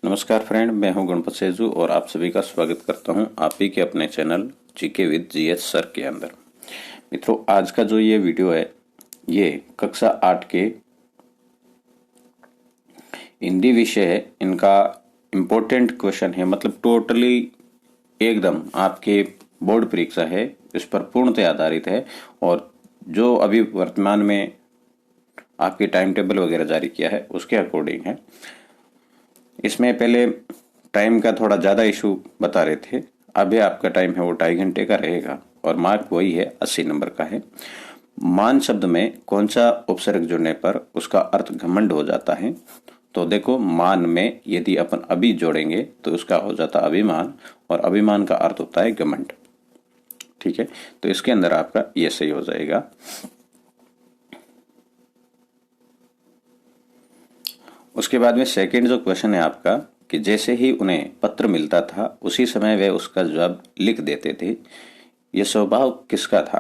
नमस्कार फ्रेंड, मैं हूं गणपत सेजू और आप सभी का स्वागत करता हूं आप ही के अपने channel GK with GS sir के अंदर। मित्रों, आज का जो ये वीडियो है ये कक्षा 8 के हिंदी विषय है। इनका इम्पोर्टेंट क्वेश्चन है, मतलब टोटली एकदम आपके बोर्ड परीक्षा है, इस पर पूर्णतः आधारित है। और जो अभी वर्तमान में आपके टाइम टेबल वगैरह जारी किया है उसके अकॉर्डिंग है। इसमें पहले टाइम का थोड़ा ज़्यादा इशू बता रहे थे, अभी आपका टाइम है वो 2.5 घंटे का रहेगा और मार्क वही है 80 नंबर का है। मान शब्द में कौन सा उपसर्ग जुड़ने पर उसका अर्थ घमंड हो जाता है? तो देखो, मान में यदि अपन अभी जोड़ेंगे तो उसका हो जाता अभिमान, और अभिमान का अर्थ होता है घमंड। ठीक है, तो इसके अंदर आपका ये सही हो जाएगा। उसके बाद में सेकंड जो क्वेश्चन है आपका कि जैसे ही उन्हें पत्र मिलता था उसी समय वे उसका जवाब लिख देते थे, यह स्वभाव किसका था?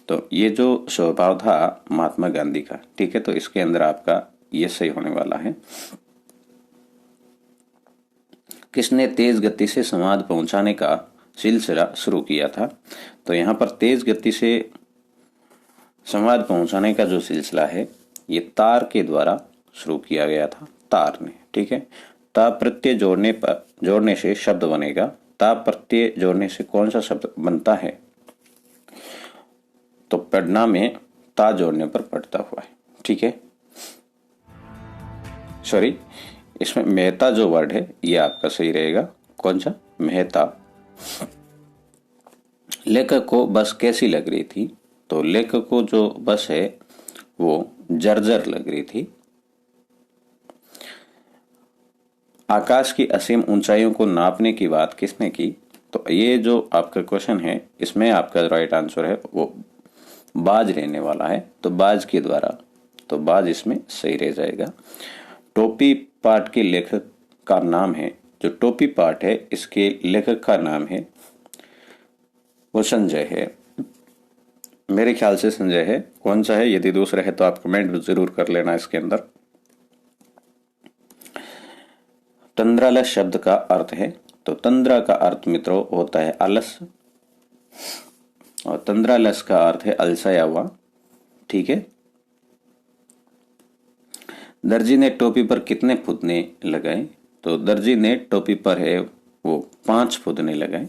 तो ये जो स्वभाव था महात्मा गांधी का। ठीक है, तो इसके अंदर आपका ये सही होने वाला है। किसने तेज गति से संवाद पहुंचाने का सिलसिला शुरू किया था? तो यहाँ पर तेज गति से संवाद पहुंचाने का जो सिलसिला है ये तार के द्वारा शुरू किया गया था, तार ने। ठीक है, ता प्रत्यय जोड़ने से शब्द बनेगा। ता प्रत्यय जोड़ने से कौन सा शब्द बनता है? तो पढ़ना में ता जोड़ने पर पढ़ता हुआ है। ठीक है, सॉरी, इसमें मेहता जो वर्ड है ये आपका सही रहेगा। कौन सा? मेहता। लेखक को बस कैसी लग रही थी? तो लेखक को जो बस है वो जर्जर लग रही थी। आकाश की असीम ऊंचाइयों को नापने की बात किसने की? तो ये जो आपका क्वेश्चन है इसमें आपका राइट आंसर है वो बाज रहने वाला है, तो बाज के द्वारा, तो बाज इसमें सही रह जाएगा। टोपी पाठ के लेखक का नाम है, जो टोपी पाठ है इसके लेखक का नाम है वो संजय है। मेरे ख्याल से संजय है। कौन सा है? यदि दूसरा है तो आप कमेंट जरूर कर लेना इसके अंदर। तंद्रालस शब्द का अर्थ है, तो तंद्रा का अर्थ मित्रों होता है आलस और तंद्रालस का अर्थ है अलसाया हुआ। ठीक है, दर्जी ने टोपी पर कितने फुदने लगाए? तो दर्जी ने टोपी पर है वो 5 फुदने लगाए।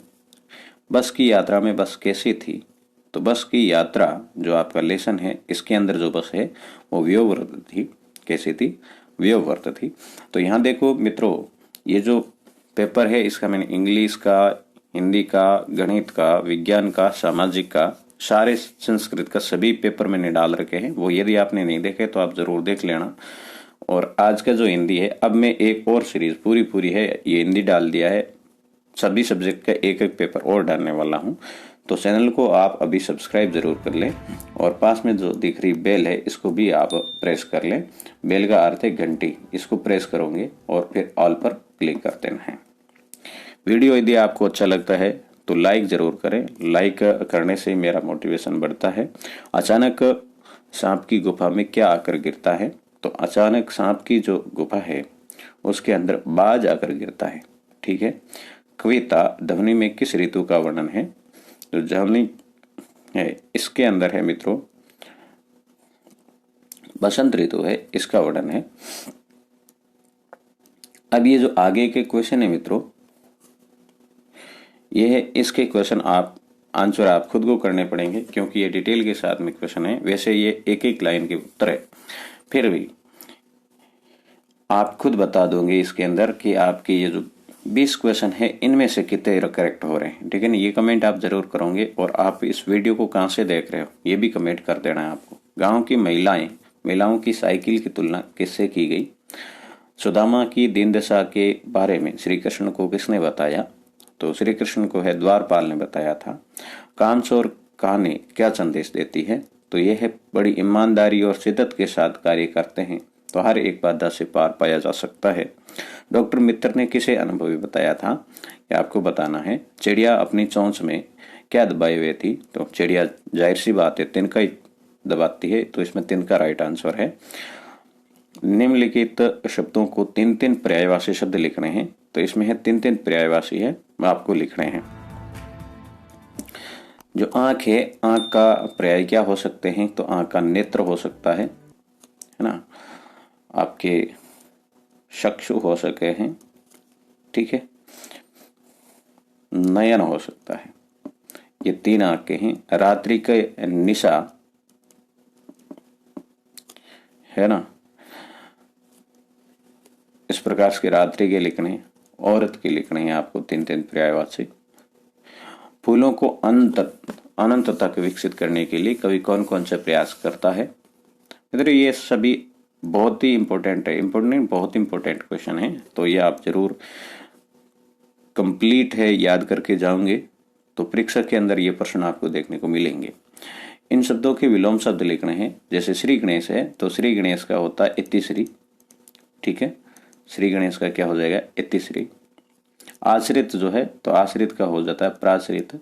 बस की यात्रा में बस कैसी थी? तो बस की यात्रा जो आपका लेसन है इसके अंदर जो बस है वो व्योमवर्त थी। कैसी थी? व्योमवर्त थी। तो यहाँ देखो मित्रों, ये जो पेपर है इसका मैंने इंग्लिश का, हिंदी का, गणित का, विज्ञान का, सामाजिक का, सारे संस्कृत का सभी पेपर मैंने डाल रखे हैं। वो यदि आपने नहीं देखे तो आप जरूर देख लेना। और आज का जो हिंदी है, अब मैं एक और सीरीज पूरी है ये हिंदी डाल दिया है, सभी सब्जेक्ट का एक एक पेपर और डालने वाला हूँ। तो चैनल को आप अभी सब्सक्राइब जरूर कर लें और पास में जो दिख रही बेल है इसको भी आप प्रेस कर लें। बेल का अर्थ है घंटी, इसको प्रेस करोगे और फिर ऑल पर क्लिक कर देना है। वीडियो यदि आपको अच्छा लगता है तो लाइक जरूर करें, लाइक करने से मेरा मोटिवेशन बढ़ता है। अचानक सांप की गुफा में क्या आकर गिरता है? तो अचानक सांप की जो गुफा है उसके अंदर बाज आकर गिरता है। ठीक है, कविता ध्वनि में किस ऋतु का वर्णन है? जो ध्वनि है इसके अंदर है मित्रों बसंत ऋतु है, इसका वर्णन है। अब ये जो आगे के क्वेश्चन है मित्रों, ये है, इसके क्वेश्चन आप आंसर आप खुद को करने पड़ेंगे क्योंकि ये डिटेल के साथ में क्वेश्चन है। वैसे ये एक एक लाइन के उत्तर है, फिर भी आप खुद बता दोगे इसके अंदर कि आपके ये जो 20 क्वेश्चन है इनमें से कितने करेक्ट हो रहे हैं। ठीक है ना, ये कमेंट आप जरूर करोगे। और आप इस वीडियो को कहाँ से देख रहे हो ये भी कमेंट कर देना है आपको। गांव की महिलाओं की साइकिल की तुलना किससे की गई? सुदामा की दीन दशा के बारे में श्री कृष्ण को किसने बताया? तो श्री कृष्ण को है द्वारपाल ने बताया था। कामचोर कहानी क्या संदेश देती है? तो यह है बड़ी ईमानदारी और शिद्दत के साथ कार्य करते हैं तो हर एक बाधा से पार पाया जा सकता है। डॉक्टर मित्र ने किसे अनुभवी बताया था? ये आपको बताना है। चिड़िया अपनी चोंच में क्या दबाए हुए थी? तो चिड़िया जाहिर सी बात है तिनका ही दबाती है, तो इसमें तिनका राइट आंसर है। निम्नलिखित शब्दों को 3-3 पर्यायवाची शब्द लिखने हैं। तो इसमें है 3-3 पर्यायवाची है, आपको लिखने हैं। जो आंख है, आंख का पर्याय क्या हो सकते हैं? तो आंख का नेत्र हो सकता है ना, आपके चक्षु हो सके हैं, ठीक है, नयन हो सकता है। ये 3 आंखें हैं। रात्रि के निशा है ना, इस प्रकार से रात्रि के लिखने हैं, औरत के लिखने हैं आपको 3-3 पर्यायवाची। फूलों को अनंत तक विकसित करने के लिए कवि कौन कौन से प्रयास करता है? मित्रों, ये सभी बहुत ही इंपॉर्टेंट है, बहुत इंपॉर्टेंट क्वेश्चन है। तो ये आप जरूर कंप्लीट है याद करके जाओगे तो परीक्षा के अंदर ये प्रश्न आपको देखने को मिलेंगे। इन शब्दों के विलोम शब्द लिखने हैं। जैसे श्री गणेश है, तो श्री गणेश का होता है इतिश्री, ठीक है, श्री गणेश का क्या हो जाएगा? इतिश्री। आश्रित जो है, तो आश्रित का हो जाता है प्राश्रित।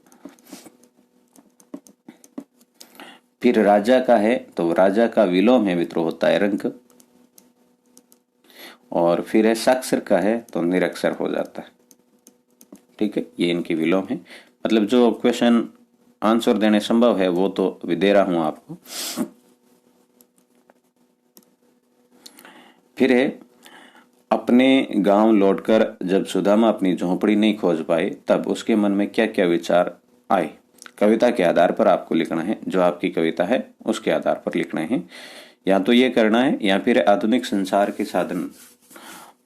फिर राजा का है, तो राजा का विलोम है मित्रों होता है रंक। और फिर है साक्षर का है, तो निरक्षर हो जाता है, ठीक है। ये इनकी विलोम है। मतलब जो क्वेश्चन आंसर देने संभव है वो तो दे रहा हूं आपको। फिर है अपने गांव लौटकर जब सुदामा अपनी झोंपड़ी नहीं खोज पाए तब उसके मन में क्या क्या विचार आए। कविता के आधार पर आपको लिखना है, जो आपकी कविता है उसके आधार पर लिखना है। या तो ये करना है, या फिर आधुनिक संसार के साधन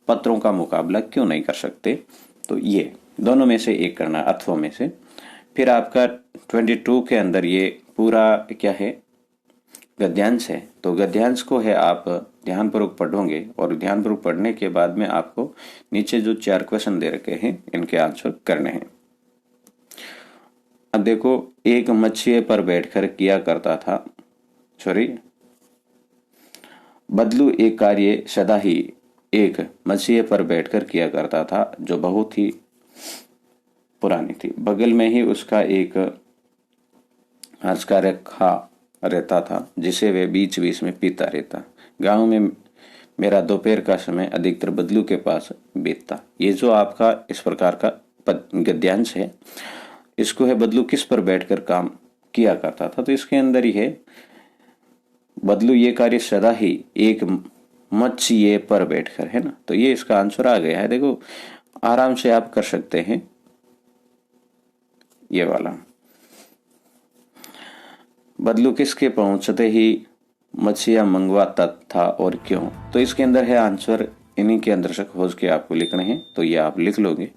पत्रों का मुकाबला क्यों नहीं कर सकते, तो ये दोनों में से एक करना, अथवा में से। फिर आपका 22 के अंदर ये पूरा क्या है? गद्यांश है। तो गद्यांश को है आप ध्यानपूर्वक पढ़ोगे, और ध्यानपूर्वक पढ़ने के बाद में आपको नीचे जो 4 क्वेश्चन दे रखे हैं इनके आंसर करने हैं। अब देखो, एक मच्छिए पर बैठकर किया करता था, बदलू एक कार्य सदा ही एक मच्छिए पर बैठकर किया करता था जो बहुत ही पुरानी थी। बगल में ही उसका एक हाशकार खा रहता था जिसे वे बीच बीच में पीता रहता। गांव में मेरा दोपहर का समय अधिकतर बदलू के पास बीतता। ये जो आपका इस प्रकार का गद्यांश है, इसको है बदलू किस पर बैठकर काम किया करता था, तो इसके अंदर ही है बदलू ये कार्य सदा ही एक मच्छिए पर बैठकर, है ना। तो ये इसका आंसर आ गया है। देखो, आराम से आप कर सकते हैं ये वाला। बदलू किसके पहुंचते ही मच्छियां मंगवाता था और क्यों, तो इसके अंदर है आंसर, इन्हीं के अंदर से खोज के आपको लिखने हैं। तो ये आप लिख लोगे।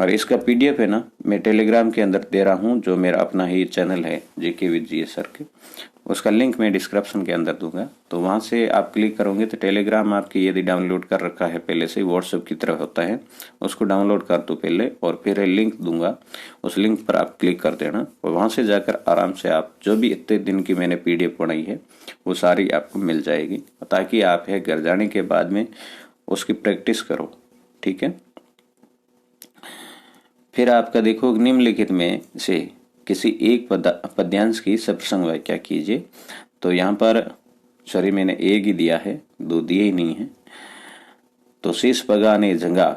और इसका पीडीएफ है ना, मैं टेलीग्राम के अंदर दे रहा हूं, जो मेरा अपना ही चैनल है जीके विद जीएस सर के, उसका लिंक मैं डिस्क्रिप्शन के अंदर दूंगा। तो वहां से आप क्लिक करोगे तो टेलीग्राम आपकी यदि डाउनलोड कर रखा है पहले से, व्हाट्सएप की तरह होता है, उसको डाउनलोड कर दो पहले, और फिर लिंक दूंगा, उस लिंक पर आप क्लिक कर देना। और वहां से जाकर आराम से आप जो भी इतने दिन की मैंने पीडीएफ बनाई है वो सारी आपको मिल जाएगी, ताकि आप है घर जाने के बाद में उसकी प्रैक्टिस करो, ठीक है। फिर आपका देखो, निम्नलिखित में से किसी एक पद्यांश की सप्रसंग व्याख्या कीजिए। तो यहाँ पर मैंने एक ही दिया है, 2 दिए ही नहीं है। तो शीश पगाने जंगा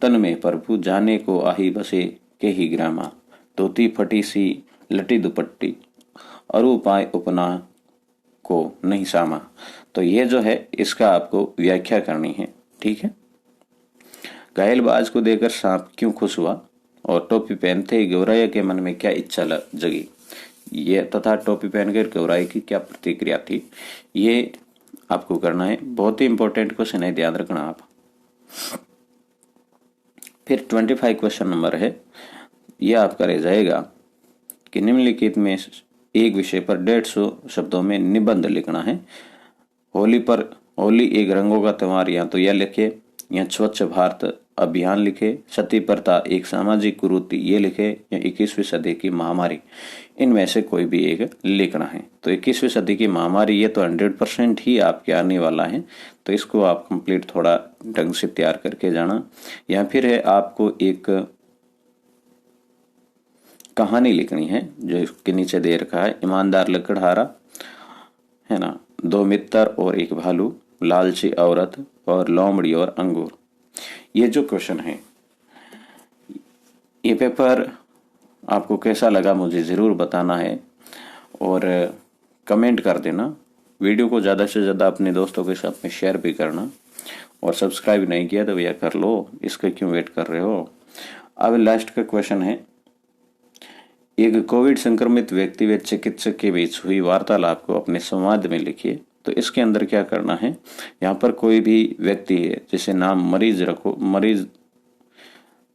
तन में प्रभु जाने को आही बसे के ही ग्रामा, धोती फटी सी लटी दुपट्टी अरु पाए उपना को नहीं सामा। तो ये जो है इसका आपको व्याख्या करनी है, ठीक है। घायल बाज को देकर सांप क्यों खुश हुआ, और टोपी पहनते ही गौराया के मन में क्या इच्छा जगी, ये तथा टोपी पहनकर गौराई की क्या प्रतिक्रिया थी, ये आपको करना है। बहुत ही इंपॉर्टेंट क्वेश्चन है, ध्यान रखना आप। फिर 25 क्वेश्चन नंबर है, यह आपका रह जाएगा कि निम्नलिखित में एक विषय पर 150 शब्दों में निबंध लिखना है। होली एक रंगों का त्योहार, या तो यह लिखे, या स्वच्छ भारत अभियान लिखे, सती प्रथा एक सामाजिक कुरीति ये लिखे, या 21वीं सदी की महामारी, इनमें से कोई भी एक लिखना है। तो 21वीं सदी की महामारी ये तो 100% ही आपके आने वाला है, तो इसको आप कंप्लीट थोड़ा ढंग से तैयार करके जाना। या फिर है आपको एक कहानी लिखनी है, जो इसके नीचे दे रखा है, ईमानदार लकड़हारा, है ना, 2 मित्र और एक भालू, लालची औरत और लोमड़ी और अंगूर। ये जो क्वेश्चन है, ये पेपर आपको कैसा लगा मुझे ज़रूर बताना है और कमेंट कर देना। वीडियो को ज़्यादा से ज़्यादा अपने दोस्तों के साथ में शेयर भी करना और सब्सक्राइब नहीं किया तो भैया कर लो, इसका क्यों वेट कर रहे हो। अब लास्ट का क्वेश्चन है, एक कोविड संक्रमित व्यक्ति व चिकित्सक के बीच हुई वार्तालाप को अपने संवाद में लिखिए। तो इसके अंदर क्या करना है, यहाँ पर कोई भी व्यक्ति है जिसे नाम मरीज रखो,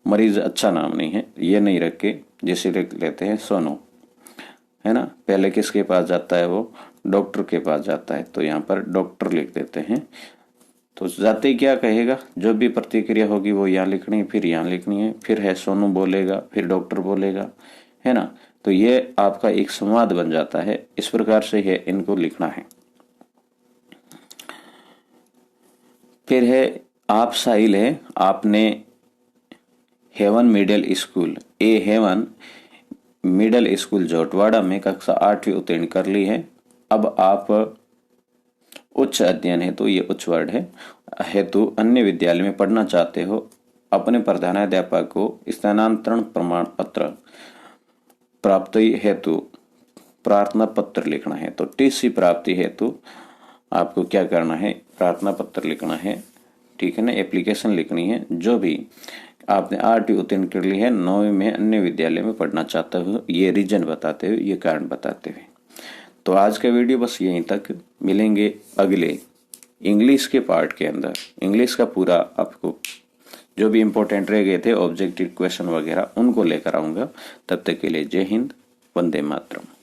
मरीज अच्छा नाम नहीं है, ये नहीं रख के जैसे लिख लेते हैं सोनू, है ना। पहले किसके पास जाता है, वो डॉक्टर के पास जाता है, तो यहाँ पर डॉक्टर लिख देते हैं। तो जाते ही क्या कहेगा, जो भी प्रतिक्रिया होगी वो यहाँ लिखनी है, फिर यहाँ लिखनी है, फिर है सोनू बोलेगा, फिर डॉक्टर बोलेगा, है ना। तो ये आपका एक संवाद बन जाता है। इस प्रकार से है इनको लिखना है। फिर है आप साहिल है, आपने Haven Middle School Haven Middle School Jhotwara में कक्षा 8वीं उत्तीर्ण कर ली है। अब आप उच्च अध्ययन है, तो ये उच्च वर्ड है, हेतु अन्य विद्यालय में पढ़ना चाहते हो। अपने प्रधानाध्यापक को स्थानांतरण प्रमाण पत्र प्राप्ति हेतु प्रार्थना पत्र लिखना है। तो टीसी प्राप्ति हेतु आपको क्या करना है, प्रार्थना पत्र लिखना है, ठीक है ना। एप्लीकेशन लिखनी है। जो भी आपने 8वीं उत्तीर्ण कर ली है, 9वीं में अन्य विद्यालय में पढ़ना चाहते हो, ये रीजन बताते हुए, ये कारण बताते हुए। तो आज का वीडियो बस यहीं तक। मिलेंगे अगले इंग्लिश के पार्ट के अंदर। इंग्लिश का पूरा आपको जो भी इम्पोर्टेंट रह गए थे ऑब्जेक्टिव क्वेश्चन वगैरह, उनको लेकर आऊँगा। तब तक के लिए जय हिंद, वंदे मातरम।